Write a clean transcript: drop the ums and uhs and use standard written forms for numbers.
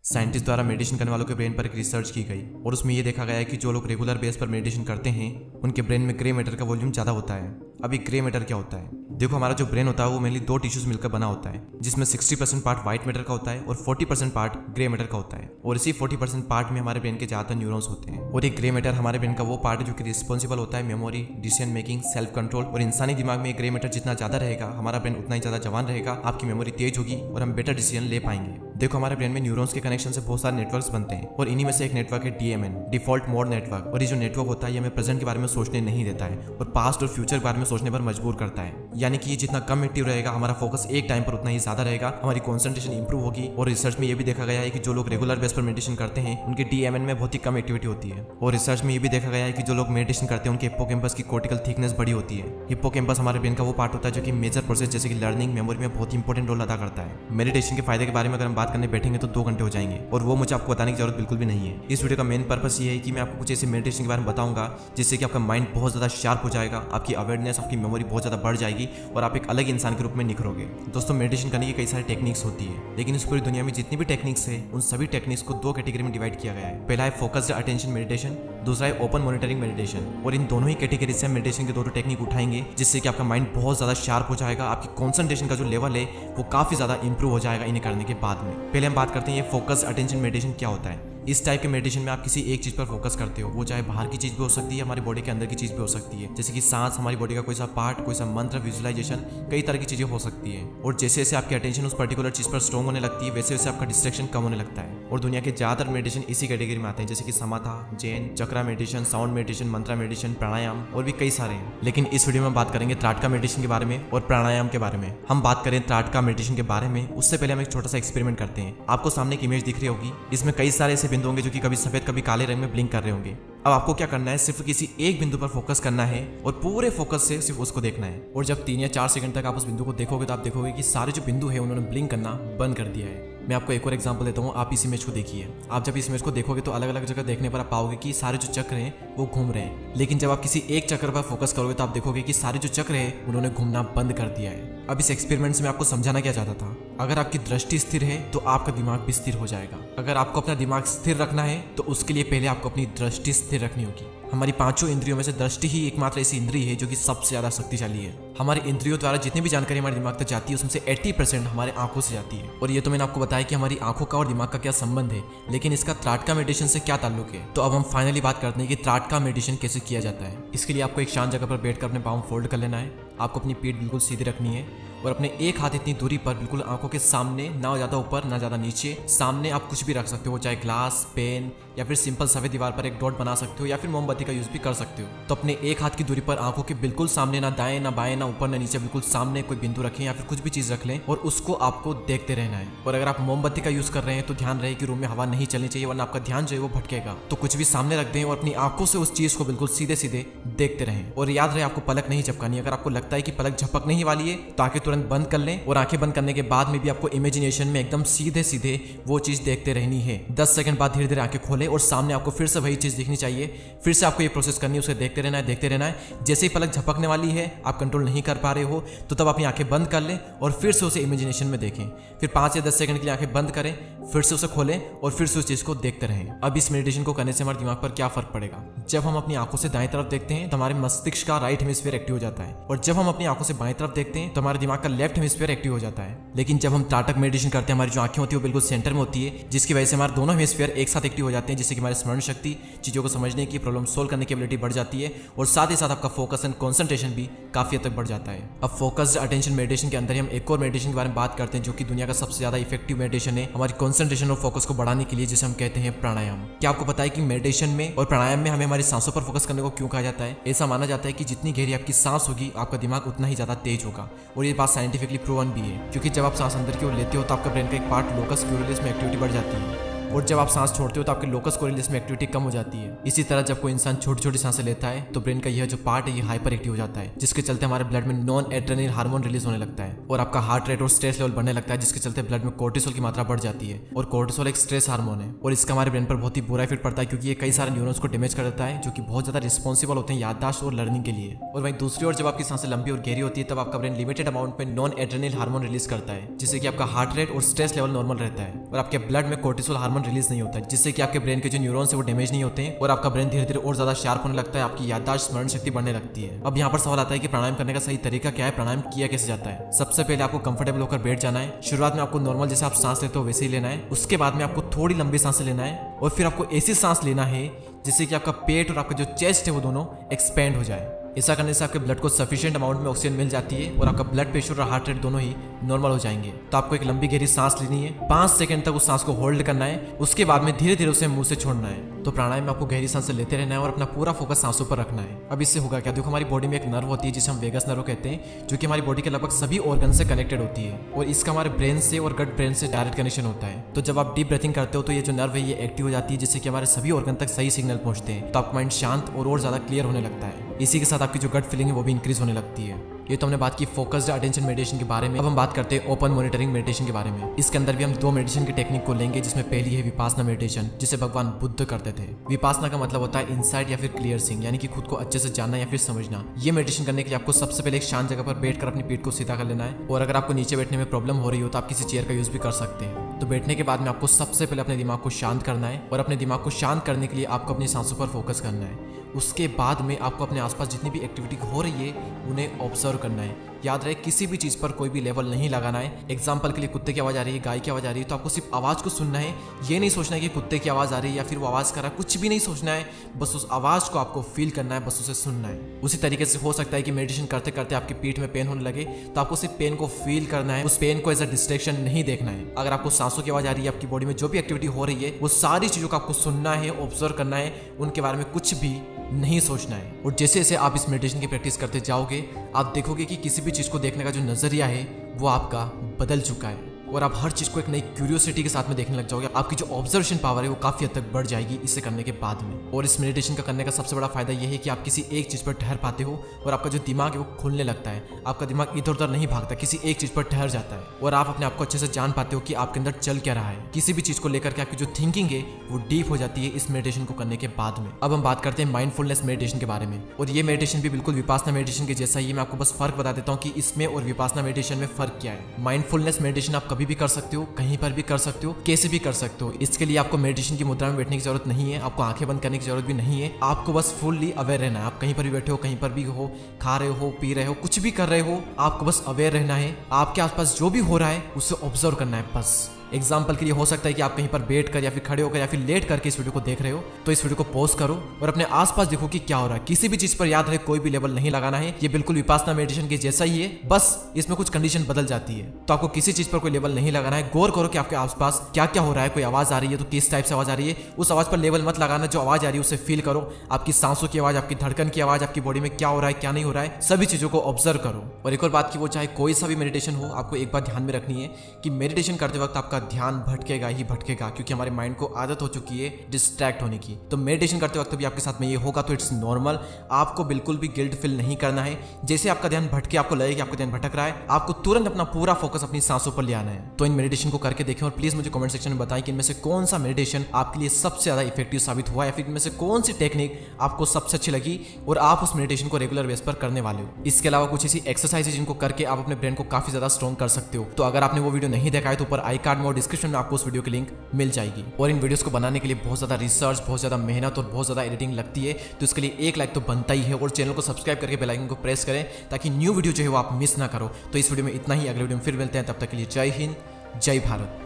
Scientist द्वारा meditation करने वालों के ब्रेन पर एक रिसर्च की गई और उसमें ये देखा गया है कि जो लोग रेगुलर बेस पर मेडिटेशन करते हैं उनके ब्रेन में ग्रे मैटर का वॉल्यूम ज़्यादा होता है। अभी ग्रे मैटर क्या होता है? देखो, हमारा जो ब्रेन होता है वो मेनली दो टिश्यूज मिलकर बना होता है, जिसमें 60% पार्ट व्हाइट मैटर का होता है और 40% पार्ट ग्रे मैटर का होता है। और इसी 40% पार्ट में हमारे ब्रेन के ज़्यादातर न्यूरॉन्स होते हैं। और ये ग्रे मैटर हमारे ब्रेन का वो पार्ट है जो कि रिस्पॉन्सिबल होता है memory, decision making, self control. और इंसानी दिमाग में ग्रे मैटर जितना ज़्यादा रहेगा हमारा ब्रेन उतना ही ज़्यादा जवान रहेगा, आपकी मेमोरी तेज होगी और हम बेटर डिसीजन ले पाएंगे। देखो, हमारे ब्रेन में न्यूरॉन्स के कनेक्शन से बहुत सारे नेटवर्क्स बनते हैं और इन्हीं में से एक नेटवर्क है DMN, डिफॉल्ट मोड नेटवर्क। और ये जो नेटवर्क होता है ये हमें प्रेजेंट के बारे में सोचने नहीं देता है और पास्ट और फ्यूचर के बारे में सोचने पर मजबूर करता है। यानी कि ये जितना कम एक्टिव रहेगा हमारा फोकस एक टाइम पर उतना ही ज्यादा रहेगा, हमारी कॉन्सेंट्रेशन इंप्रूव होगी। और रिसर्च में ये भी देखा गया है कि जो लोग रेगुलर बेस पर मेडिटेशन करते हैं उनके DMN में बहुत ही कम एक्टिविटी होती है। और रिसर्च में ये भी देखा गया है कि जो लोग मेडिटेशन करते हैं उनके हिप्पोकैम्पस की कॉर्टिकल थिकनेस बड़ी होती है। हिप्पोकैम्पस हमारे ब्रेन का वो पार्ट होता है जो कि मेजर प्रोसेस जैसे कि लर्निंग, मेमोरी में बहुत इंपॉर्टेंट रोल अदा करता है। मेडिटेशन के फायदे के बारे में अगर हम बात करने बैठेंगे तो 2 घंटे हो जाएंगे और वो मुझे आपको बताने की जरूरत बिल्कुल भी नहीं है। इस वीडियो का मेन पर्पस ये है कि मैं आपको कुछ ऐसे मेडिटेशन के बारे में बताऊंगा जिससे कि आपका माइंड बहुत ज्यादा शार्प हो जाएगा, आपकी अवेयरनेस, आपकी मेमोरी बहुत ज्यादा बढ़ जाएगी और आप एक अलग इंसान के रूप में निखरोगे। दोस्तों, मेडिटेशन करने की कई सारी टेक्निक्स होती है, लेकिन इस पूरी दुनिया में जितनी भी टेक्निक्स है उन सभी टेक्निक्स को 2 कैटेगरी में डिवाइड किया गया है। पहला है फोकस्ड अटेंशन मेडिटेशन, दूसरा है ओपन मॉनिटरिंग मेडिटेशन। और इन दोनों ही कैटेगरी से हम मेडिटेशन के 2 टेक्निक उठाएंगे जिससे कि आपका माइंड बहुत ज्यादा शार्प हो जाएगा, आपकी कॉन्सेंट्रेशन का जो लेवल है वो काफी ज्यादा इंप्रूव हो जाएगा इन्हें करने के बाद में। पहले हम बात करते हैं ये फोकस्ड अटेंशन मेडिटेशन क्या होता है। इस टाइप के मेडिटेशन में आप किसी एक चीज पर फोकस करते हो, वो चाहे बाहर की चीज भी हो सकती है, हमारी बॉडी के अंदर की चीज भी हो सकती है, जैसे कि सांस, हमारी बॉडी का कोई सा पार्ट, कोई सा मंत्र, विजुअलाइजेशन, कई तरह की चीजें हो सकती है। और जैसे जैसे आपकी अटेंशन उस पर्टिकुलर चीज पर स्ट्रॉन्ग होने लगती है वैसे वैसे आपका डिस्ट्रैक्शन कम होने लगता है। और दुनिया के ज्यादातर मेडिटेशन इसी कैटेगरी में आते हैं, जैसे कि समाधा, जैन, चक्रा मेडिटेशन, साउंड मेडिटेशन, मंत्रा मेडिटेशन, प्राणायाम और भी कई सारे हैं। लेकिन इस वीडियो में बात करेंगे त्राटका मेडिटेशन के बारे में और प्राणायाम के बारे में। हम बात करें त्राटका मेडिटेशन के बारे में उससे पहले हम एक छोटा सा एक्सपेरिमेंट करते हैं। आपको सामने एक इमेज दिख रही होगी, इसमें कई सारे ऐसे बिंदु होंगे जो कि कभी सफेद कभी काले रंग में ब्लिंक कर रहे होंगे। अब आपको क्या करना है, सिर्फ किसी एक बिंदु पर फोकस करना है और पूरे फोकस से सिर्फ उसको देखना है। और जब 3 या 4 सेकंड तक आप उस बिंदु को देखोगे तो आप देखोगे कि सारे जो बिंदु है उन्होंने ब्लिंक करना बंद कर दिया है। मैं आपको एक और एग्जांपल देता हूँ, आप इस इमेज को देखिए। आप जब इस इमेज को देखोगे तो अलग अलग जगह देखने पर आप पाओगे कि सारे जो चक्र हैं वो घूम रहे हैं, लेकिन जब आप किसी एक चक्र पर फोकस करोगे तो आप देखोगे कि सारे जो चक्र हैं उन्होंने घूमना बंद कर दिया है। अब इस एक्सपेरिमेंट से मैं आपको समझाना क्या चाहता था, अगर आपकी दृष्टि स्थिर है तो आपका दिमाग भी स्थिर हो जाएगा। अगर आपको अपना दिमाग स्थिर रखना है तो उसके लिए पहले आपको अपनी दृष्टि स्थिर रखनी होगी। हमारी 5 इंद्रियों में से दृष्टि ही एकमात्र ऐसी इंद्रिय है जो कि सबसे ज्यादा शक्तिशाली है। हमारी इंद्रियों द्वारा जितनी भी जानकारी हमारे दिमाग तक जाती है उसमें से 80% हमारे आंखों से जाती है। और ये तो मैंने आपको बताया कि हमारी आंखों का और दिमाग का क्या संबंध है, लेकिन इसका त्राटका मेडिटेशन से क्या ताल्लुक है। तो अब हम फाइनली बात करते हैं कि त्राटका मेडिटेशन कैसे किया जाता है। इसके लिए आपको एक शांत जगह पर बैठकर अपने पाँव फोल्ड कर लेना है। आपको अपनी पीठ बिल्कुल सीधी रखनी है और अपने एक हाथ इतनी दूरी पर बिल्कुल आंखों के सामने, ना ज्यादा ऊपर ना ज्यादा नीचे, सामने आप कुछ भी रख सकते हो, चाहे ग्लास, पेन या फिर सिंपल सफेद दीवार पर एक डॉट बना सकते हो या फिर मोमबत्ती का यूज भी कर सकते हो। तो अपने एक हाथ की दूरी पर आंखों के बिल्कुल सामने, ना दाएं ना बाएं ना ऊपर ना नीचे, बिल्कुल सामने कोई बिंदु रखें या फिर कुछ भी चीज रख लें और उसको आपको देखते रहना है। और अगर आप मोमबत्ती का यूज कर रहे हैं तो ध्यान रहे कि रूम में हवा नहीं चलनी चाहिए, वरना आपका ध्यान जो है वो भटकेगा। तो कुछ भी सामने रख दें और अपनी आंखों से उस चीज को बिल्कुल सीधे सीधे देखते रहें। और याद रहे आपको पलक नहीं झपकानी। अगर आपको लगता है कि पलक झपकने ही वाली है तो आंखें तुरंत बंद कर लें और आंखें बंद करने के बाद में भी आपको इमेजिनेशन में एकदम सीधे सीधे वो चीज देखते रहनी है। 10 सेकंड बाद धीरे धीरे आंखें खोलें और सामने आपको फिर से वही चीज दिखनी चाहिए। फिर से आपको ये प्रोसेस करनी है, उसे देखते रहना है, देखते रहना है। जैसे ही पलक झपकने वाली है, आप कंट्रोल नहीं कर पा रहे हो तो तब अपनी आंखें बंद कर लें और फिर से उसे इमेजिनेशन में देखें। फिर 5 या 10 सेकंड के लिए आंखें बंद करें, फिर से उसे खोलें और फिर से उस चीज को देखते रहें। अब इस मेडिटेशन को करने से हमारे दिमाग पर क्या फर्क पड़ेगा, जब हम अपनी आंखों से दाएं तरफ देखते हैं तो हमारे मस्तिष्क का राइट हेमिस्फीयर एक्टिव हो जाता है, और जब हम अपनी आंखों से बाएं तरफ देखते हैं तो हमारे दिमाग का लेफ्ट हेमिस्फीयर एक्टिव हो जाता है। लेकिन जब हम त्राटक मेडिटेशन करते हैं हमारी जो आंखें होती है वो बिल्कुल सेंटर में होती है, जिसकी वजह से हमारे दोनों हेमिस्फीयर एक साथ एक्टिव हो जाते हैं, जिससे कि हमारी स्मरण शक्ति, चीजों को समझने की, प्रॉब्लम सोल्व करने की एबिलिटी बढ़ जाती है और साथ ही साथ आपका फोकस एंड कंसंट्रेशन भी काफी हद तक बढ़ जाता है। अब फोकस्ड अटेंशन मेडिटेशन के अंदर हम एक और मेडिटेशन के बारे में बात करते हैं जो कि दुनिया का सबसे ज्यादा इफेक्टिव मेडिटेशन है हमारी कंसंट्रेशन और फोकस को बढ़ाने के लिए, जिसे हम कहते हैं प्राणायाम। क्या आपको पता है कि मेडिटेशन में और प्राणायाम में हमें हमारी सांसों पर फोकस करने को क्यों कहा जाता है? ऐसा माना जाता है कि जितनी गहरी आपकी सांस होगी आपका दिमाग उतना ही ज्यादा तेज होगा, और ये बात साइंटिफिकली प्रूवन भी है, क्योंकि जब आप सांस अंदर की ओर लेते हो तो आपका ब्रेन का एक पार्ट लोकस कोरिलेस में एक्टिविटी बढ़ जाती है। और जब आप सांस छोड़ते हो तो आपके लोकस कोरिलेस में एक्टिविटी कम हो जाती है। इसी तरह जब कोई इंसान छोटी छोटी सांसें लेता है तो ब्रेन का यह जो पार्ट है ये हाइपर एक्टिव हो जाता है, जिसके चलते हमारे ब्लड में नॉन एड्रेनल हार्मोन रिलीज होने लगता है और आपका हार्ट रेट और स्ट्रेस लेवल बढ़ने लगता है, जिसके चलते ब्लड में कोर्टिसोल की मात्रा बढ़ जाती है। और कोर्टिसोल एक स्ट्रेस हार्मोन है और इसका हमारे ब्रेन पर बहुत ही बुरा इफेक्ट पड़ता है, क्योंकि ये कई सारे न्यूरॉन्स को डैमेज कर देता है जो कि बहुत ज्यादा रिस्पॉन्सिबल होते हैं याददाश्त और लर्निंग के लिए। और वहीं दूसरी ओर जब आपकी सांसें लंबी और गहरी होती है तब आपका ब्रेन लिमिटेड अमाउंट में नॉन एड्रेनल हार्मोन रिलीज करता है, जिससे कि आपका हार्ट रेट और स्ट्रेस लेवल नॉर्मल रहता है और आपके ब्लड में कोर्टिसोल हार्मोन रिलीज नहीं होता है, जिससे कि आपके ब्रेन के जो न्यूरॉन्स है वो डैमेज नहीं होते हैं और आपका ब्रेन धीरे धीरे और ज्यादा शार्प होने लगता है, आपकी याददाश्त स्मरण शक्ति बढ़ने लगती है। अब यहाँ पर सवाल आता है कि प्राणायाम करने का सही तरीका क्या है, प्राणायाम किया कैसे जाता है। सबसे पहले आपको कंफर्टेबल होकर बैठ जाना है। शुरुआत में आपको नॉर्मल जैसे आप सांस लेते हो वैसे ही लेना है। उसके बाद में आपको थोड़ी लंबी सांसें लेना है और फिर आपको ऐसी सांस लेना है जिससे कि आपका पेट और आपका जो चेस्ट है वो दोनों एक्सपेंड हो जाए। ऐसा करने से आपके ब्लड को सफिशिएंट अमाउंट में ऑक्सीजन मिल जाती है और आपका ब्लड प्रेशर और हार्ट रेट दोनों ही नॉर्मल हो जाएंगे। तो आपको एक लंबी गहरी सांस लेनी है, 5 सेकंड तक उस सांस को होल्ड करना है, उसके बाद में धीरे धीरे उसे मुंह से छोड़ना है। तो प्राणायाम में आपको गहरी सांसें लेते रहना है और अपना पूरा फोकस सांसों पर रखना है। अब इससे होगा क्या, देखो हमारी बॉडी में एक नर्व होती है जिसे हम वेगस नर्व कहते हैं, जो कि हमारी बॉडी के लगभग सभी ऑर्गन से कनेक्टेड होती है और इसका हमारे ब्रेन से और गट ब्रेन से डायरेक्ट कनेक्शन होता है। तो जब आप डीप ब्रीथिंग करते हो तो ये जो नर्व है ये एक्टिव हो जाती है, जिससे कि हमारे सभी ऑर्गन तक सही सिग्नल पहुंचते हैं। तो आपका माइंड शांत और ज्यादा क्लियर होने लगता है। इसी के साथ आपकी जो गट फीलिंग है वो भी इंक्रीज होने लगती है। ये तो हमने बात की फोकस्ड अटेंशन मेडिटेशन के बारे में। अब हम बात करते हैं ओपन मॉनिटरिंग मेडिटेशन के बारे में। इसके अंदर भी हम 2 मेडिटेशन की टेक्निक को लेंगे, जिसमें पहली है विपासना मेडिटेशन, जिसे भगवान बुद्ध करते थे। विपासना का मतलब होता है इनसाइट या फिर क्लियर सीइंग, यानी कि खुद को अच्छे से जानना या फिर समझना। ये मेडिटेशन करने के लिए आपको सबसे पहले एक शांत जगह पर बैठकर अपनी पीठ को सीधा कर लेना है और अगर आपको नीचे बैठने में प्रॉब्लम हो रही हो तो आप किसी चेयर का यूज भी कर सकते हैं। तो बैठने के बाद में आपको सबसे पहले अपने दिमाग को शांत करना है और अपने दिमाग को शांत करने के लिए आपको अपनी सांसों पर फोकस करना है। उसके बाद में आपको अपने आसपास जितनी भी एक्टिविटी हो रही है उन्हें ऑब्जर्व करना है। याद रहे किसी भी चीज़ पर कोई भी लेवल नहीं लगाना है। एग्जाम्पल के लिए कुत्ते की आवाज़ आ रही है, गाय की आवाज़ आ रही है, तो आपको सिर्फ आवाज़ को सुनना है। ये नहीं सोचना है कि कुत्ते की आवाज़ आ रही है या फिर वो आवाज़ कर रहा है, कुछ भी नहीं सोचना है। बस उस आवाज़ को आपको फील करना है, बस उसे सुनना है। उसी तरीके से हो सकता है कि मेडिटेशन करते करते आपकी पीठ में पेन होने लगे, तो आपको सिर्फ पेन को फील करना है, उस पेन को एज अ डिस्ट्रैक्शन नहीं देखना है। अगर आपको सांसों की आवाज़ आ रही है, आपकी बॉडी में जो भी एक्टिविटी हो रही है वो सारी चीज़ों को आपको सुनना है, ऑब्जर्व करना है, उनके बारे में कुछ भी नहीं सोचना है। और जैसे जैसे आप इस मेडिटेशन की प्रैक्टिस करते जाओगे आप देखोगे कि किसी भी चीज़ को देखने का जो नजरिया है वो आपका बदल चुका है और आप हर चीज़ को एक नई क्यूरियोसिटी के साथ में देखने लग जाओगे। आपकी जो ऑब्जर्वेशन पावर है वो काफ़ी हद तक बढ़ जाएगी इससे करने के बाद में। और इस मेडिटेशन का करने का सबसे बड़ा फायदा ये है कि आप किसी एक चीज़ पर ठहर पाते हो और आपका जो दिमाग है वो खुलने लगता है। आपका दिमाग इधर उधर नहीं भागता, किसी एक चीज़ पर ठहर जाता है और आप अपने आप को अच्छे से जान पाते हो कि आपके अंदर चल क्या रहा है। किसी भी चीज़ को लेकर के आपकी जो थिंकिंग है वो डीप हो जाती है इस मेडिटेशन को करने के बाद में। अब हम बात करते हैं माइंडफुलनेस मेडिटेशन के बारे में। और ये मेडिटेशन भी बिल्कुल विपासना मेडिटेशन के जैसा ही। मैं आपको बस फर्क बता देता हूँ कि इसमें और विपासना मेडिटेशन में फर्क क्या है। माइंडफुलनेस मेडिटेशन आप कभी भी कर सकते हो, कहीं पर भी कर सकते हो, कैसे भी कर सकते हो। इसके लिए आपको मेडिटेशन की मुद्रा में बैठने की जरूरत नहीं है, आपको आंखें बंद करने की जरूरत भी नहीं है। आपको बस फुल्ली अवेयर रहना है। आप कहीं पर भी बैठे हो, कहीं पर भी हो, खा रहे हो, पी रहे हो, कुछ भी कर रहे हो, आपको बस अवेयर रहना है। आपके आसपास जो भी हो रहा है उसे ऑब्जर्व करना है बस। एग्जाम्पल के लिए हो सकता है कि आप कहीं पर बैठ कर या फिर खड़े होकर या फिर लेट करके इस वीडियो को देख रहे हो, तो इस वीडियो को पॉज करो और अपने आसपास देखो कि क्या हो रहा है। किसी भी चीज पर याद रहे कोई भी लेवल नहीं लगाना है। ये बिल्कुल विपासना मेडिटेशन के जैसा ही है, बस इसमें कुछ कंडीशन बदल जाती है। तो आपको किसी चीज पर कोई लेवल नहीं लगाना है। गौर करो कि आपके आसपास क्या क्या हो रहा है। कोई आवाज आ रही है तो किस टाइप से आवाज आ रही है, उस आवाज पर लेवल मत लगाना। जो आवाज आ रही है उसे फील करो। आपकी सांसों की आवाज, आपकी धड़कन की आवाज, आपकी बॉडी में क्या हो रहा है क्या नहीं हो रहा है, सभी चीजों को ऑब्जर्व करो। और एक और बात की, वो चाहे कोई सा भी मेडिटेशन हो, आपको एक बात ध्यान में रखनी है कि मेडिटेशन करते वक्त आपका ध्यान भटकेगा ही भटकेगा, क्योंकि हमारे माइंड को आदत हो चुकी है डिस्ट्रैक्ट होने की। तो मेडिटेशन करते वक्त भी आपके साथ में ये होगा तो इट्स नॉर्मल। आपको बिल्कुल भी गिल्ट फील नहीं करना है। जैसे आपका ध्यान भटके, आपको लगे कि आपका ध्यान भटक रहा है, आपको तुरंत अपना पूरा फोकस अपनी सांसों पर ले आना है। तो इन मेडिटेशन को करके देखें और प्लीज मुझे कमेंट सेक्शन में बताएं कि इनमें से कौन सा मेडिटेशन आपके लिए सबसे ज्यादा इफेक्टिव साबित हुआ, या फिर इनमें से कौन सी टेक्निक आपको सबसे अच्छी लगी और आप उस मेडिटेशन को रेगुलर बेस पर करने वाले हो। इसके अलावा कुछ ऐसी एक्सरसाइज जिनको करके आप अपने ब्रेन को काफी ज्यादा स्ट्रॉन्ग कर सकते हो। तो अगर आपने वो वीडियो नहीं देखा है तो ऊपर आई कार्ड में और डिस्क्रिप्शन में आपको उस वीडियो की लिंक मिल जाएगी। और इन वीडियोस को बनाने के लिए बहुत ज्यादा रिसर्च, बहुत ज्यादा मेहनत और बहुत ज्यादा एडिटिंग लगती है, तो इसके लिए एक लाइक तो बनता ही है। और चैनल को सब्सक्राइब करके बेल आइकन को प्रेस करें ताकि न्यू वीडियो जो है वो आप मिस ना करो। तो इस वीडियो में इतना ही, अगले वीडियो में फिर मिलते हैं। तब तक के लिए जय हिंद, जय भारत।